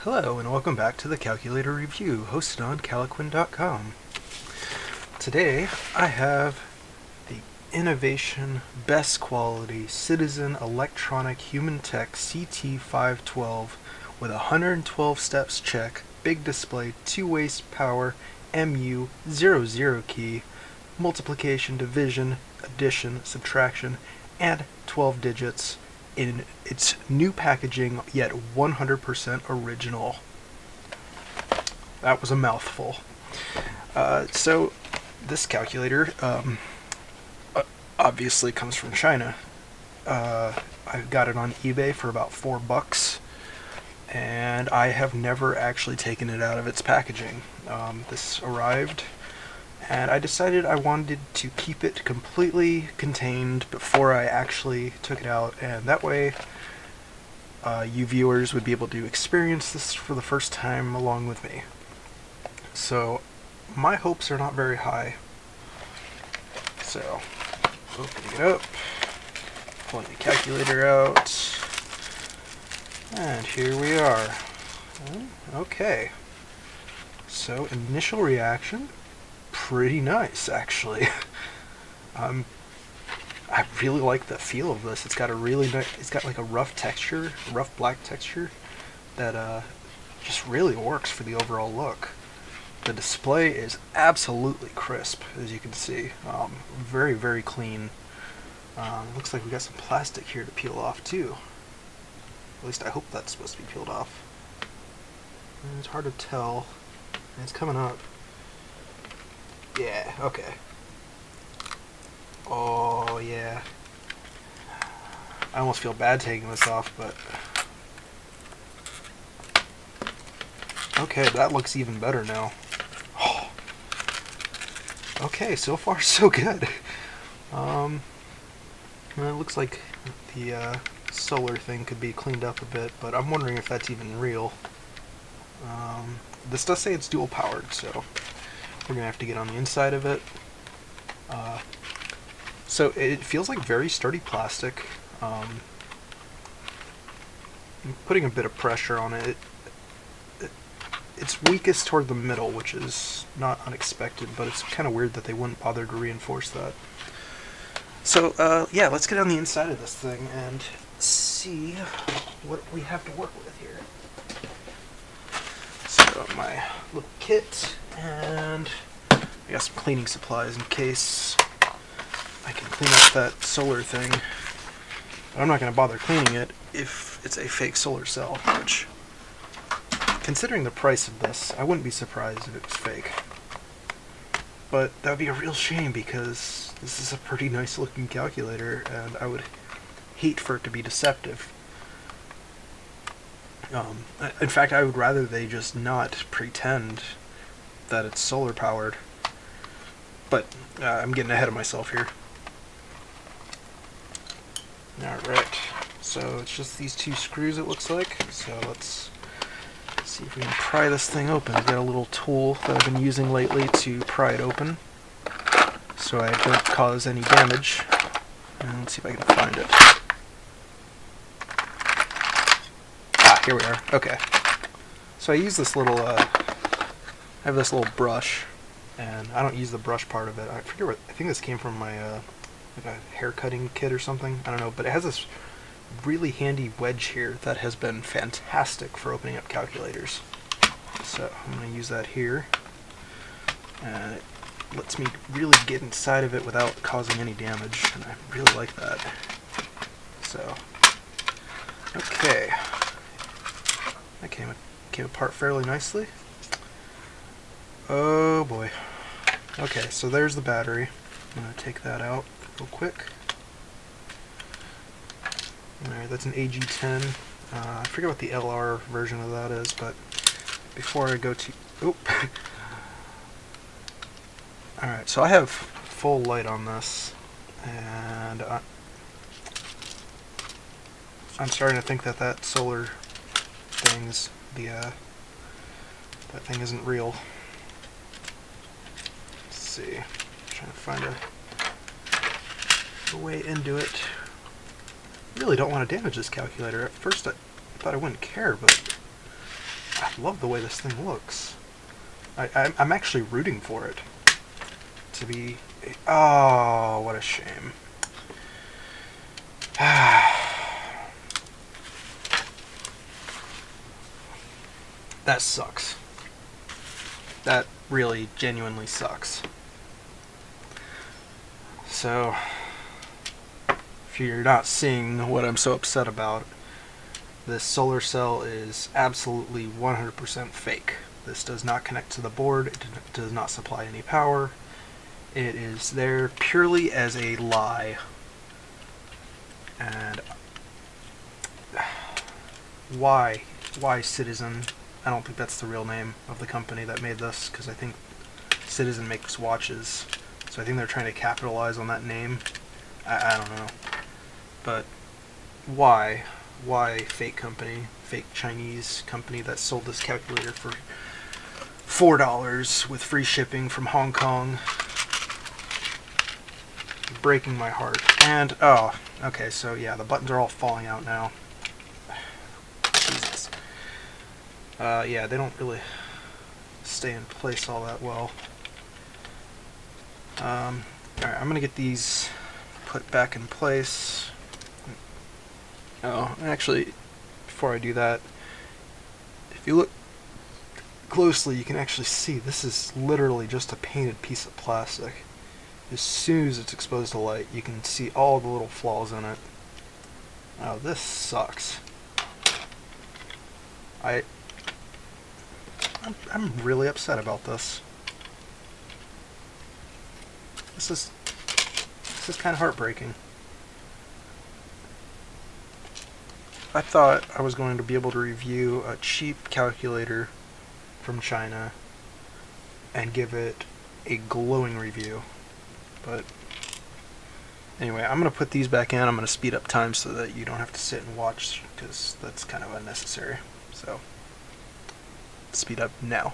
Hello and welcome back to the Calculator Review, hosted on Caliquin.com. Today I have the Innovation Best Quality Citizen Electronic Human Tech CT-512 with 112 steps check, big display, 2-way power, MU00 key, multiplication, division, addition, subtraction, and 12 digits in its new packaging, yet 100% original. That was a mouthful. So this calculator obviously comes from China. I got it on eBay for about $4, and I have never actually taken it out of its packaging. This arrived, and I decided I wanted to keep it completely contained before I actually took it out, and that way you viewers would be able to experience this for the first time along with me. So my hopes are not very high. So, opening it up, pulling the calculator out, and here we are. Okay, so initial reaction, pretty nice actually. I really like the feel of this. It's got a really nice, it's got like a rough texture, rough black texture that just really works for the overall look. The display is absolutely crisp, as you can see. Very, very clean. Looks like we got some plastic here to peel off too. At least I hope that's supposed to be peeled off. And it's hard to tell. And it's coming up. Yeah, okay. Oh, yeah. I almost feel bad taking this off, but... Okay, that looks even better now. Oh. Okay, so far so good. Well, it looks like the solar thing could be cleaned up a bit, but I'm wondering if that's even real. This does say it's dual powered, so we're gonna have to get on the inside of it. So it feels like very sturdy plastic. I'm putting a bit of pressure on it. It's weakest toward the middle, which is not unexpected, but it's kind of weird that they wouldn't bother to reinforce that. So, yeah, let's get on the inside of this thing and see what we have to work with here. So, my little kit, and I got some cleaning supplies in case I can clean up that solar thing. But I'm not going to bother cleaning it if it's a fake solar cell, which, considering the price of this, I wouldn't be surprised if it was fake. But that would be a real shame because this is a pretty nice looking calculator and I would hate for it to be deceptive. In fact, I would rather they just not pretend that it's solar powered. But I'm getting ahead of myself here. Alright, so it's just these two screws it looks like. So let's see if we can pry this thing open. I've got a little tool that I've been using lately to pry it open, so I don't cause any damage. And let's see if I can find it. Ah, here we are. Okay. So I use this little, I have this little brush, and I don't use the brush part of it. I forget what, I think this came from my, like a hair cutting kit or something. I don't know, but it has this really handy wedge here that has been fantastic for opening up calculators. So I'm going to use that here, and it lets me really get inside of it without causing any damage, and I really like that. So, okay, that came apart fairly nicely. Oh boy. Okay, so there's the battery. I'm going to take that out real quick. Alright, that's an AG10. I forget what the LR version of that is, but before I go to... Oop! Alright, so I have full light on this, and I'm starting to think that that solar thing's that thing isn't real. Let's see. I'm trying to find a way into it. Really don't want to damage this calculator. At first I thought I wouldn't care, but I love the way this thing looks. I'm actually rooting for it to be... Oh, what a shame. That sucks. That really genuinely sucks. So, if you're not seeing what I'm so upset about, this solar cell is absolutely 100% fake. This does not connect to the board, it does not supply any power. It is there purely as a lie. And why Citizen? I don't think that's the real name of the company that made this, because I think Citizen makes watches, so I think they're trying to capitalize on that name. I don't know. But why fake company, fake Chinese company that sold this calculator for $4 with free shipping from Hong Kong? Breaking my heart. And oh, okay, so yeah, the buttons are all falling out now. Jesus. Yeah, they don't really stay in place all that well. Alright, I'm gonna get these put back in place. Oh, actually, before I do that, if you look closely, you can actually see this is literally just a painted piece of plastic. As soon as it's exposed to light, you can see all the little flaws in it. Oh, this sucks. I'm really upset about this. This is kind of heartbreaking. I thought I was going to be able to review a cheap calculator from China and give it a glowing review. But anyway, I'm going to put these back in. I'm going to speed up time so that you don't have to sit and watch, because that's kind of unnecessary. So, speed up now.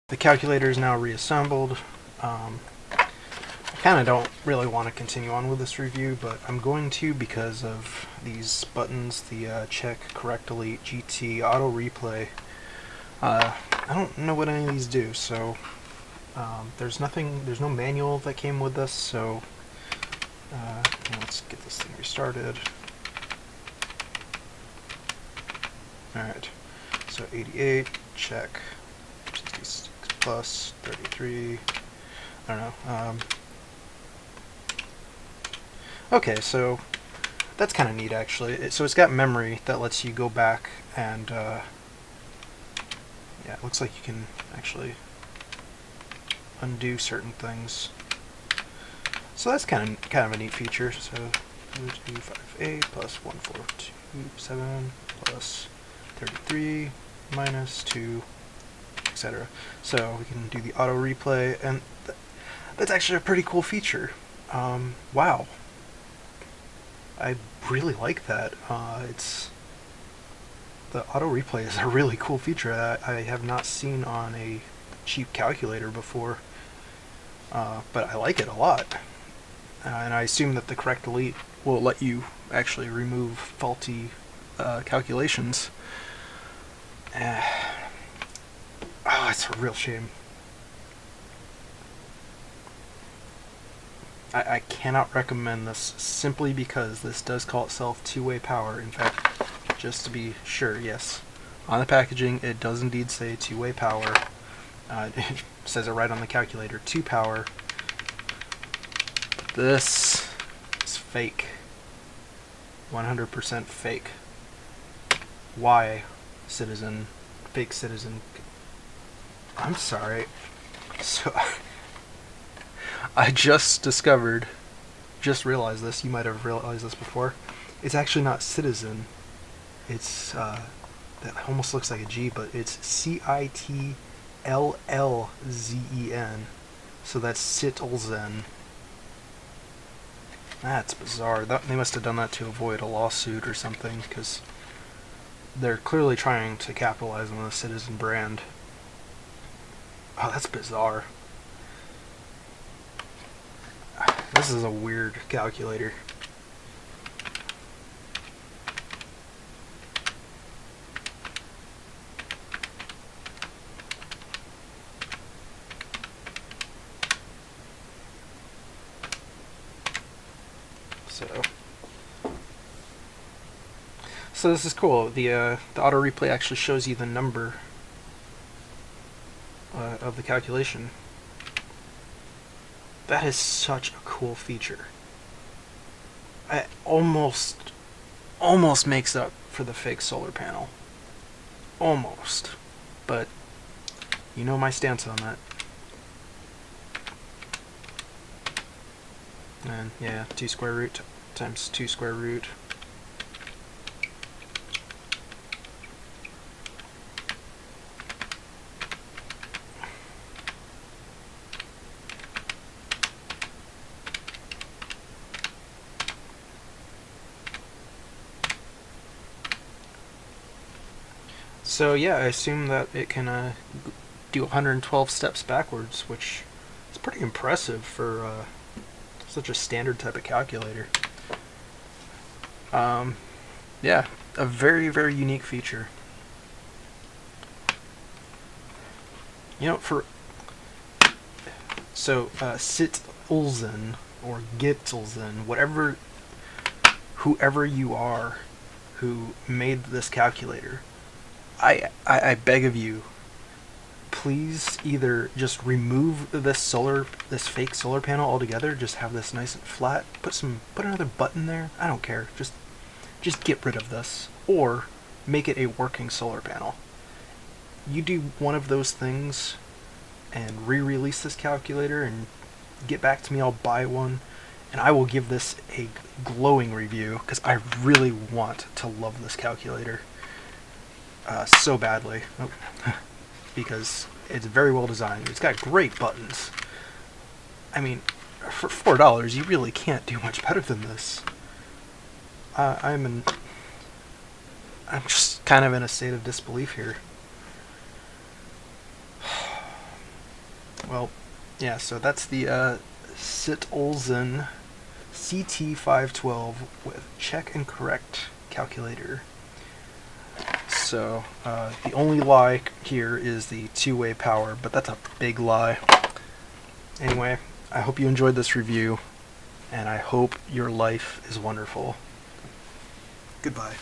The calculator is now reassembled. I kind of don't really want to continue on with this review, but I'm going to because of these buttons, the check, correct, delete, GT, auto replay. I don't know what any of these do, so there's no manual that came with this, so let's get this thing restarted. Alright, so 88, check, 66 plus, 33, I don't know. Okay, so that's kind of neat, actually. So it's got memory that lets you go back and, yeah, it looks like you can actually undo certain things. So that's kind of a neat feature. So 258 plus 1427 plus 33 minus 2, etc. So we can do the auto replay, and that's actually a pretty cool feature. Wow. I really like that. The auto replay is a really cool feature that I have not seen on a cheap calculator before, but I like it a lot. And I assume that the correct delete will let you actually remove faulty calculations. Oh, it's a real shame. I cannot recommend this simply because this does call itself two-way power. In fact, just to be sure, yes, on the packaging it does indeed say two-way power. It says it right on the calculator, 2 power. But this is fake. 100% fake. Why, Citizen? Fake Citizen. I'm sorry. So I just realized this, you might have realized this before. It's actually not Citizen. It's, that almost looks like a G, but it's CITLLZEN. So that's CITLLZEN. That's bizarre. They must have done that to avoid a lawsuit or something, because they're clearly trying to capitalize on the Citizen brand. Oh, that's bizarre. This is a weird calculator. So this is cool. The auto replay actually shows you the number of the calculation. That is such a cool feature. It almost makes up for the fake solar panel. Almost. But you know my stance on that. And yeah, 2 square root times 2 square root. So yeah, I assume that it can do 112 steps backwards, which is pretty impressive for such a standard type of calculator. Yeah, a very, very unique feature. You know, CITLLZEN or GITLLZEN, whoever you are who made this calculator, I beg of you, please either just remove this fake solar panel altogether, just have this nice and flat, put another button there, I don't care, just get rid of this, or make it a working solar panel. You do one of those things and re-release this calculator and get back to me, I'll buy one, and I will give this a glowing review, because I really want to love this calculator so badly. Because it's very well designed. It's got great buttons. I mean, for $4, you really can't do much better than this. I'm just kind of in a state of disbelief here. Well, yeah, so that's the CITLLZEN CT-512 with check and correct calculator. So the only lie here is the two-way power, but that's a big lie. Anyway, I hope you enjoyed this review, and I hope your life is wonderful. Goodbye.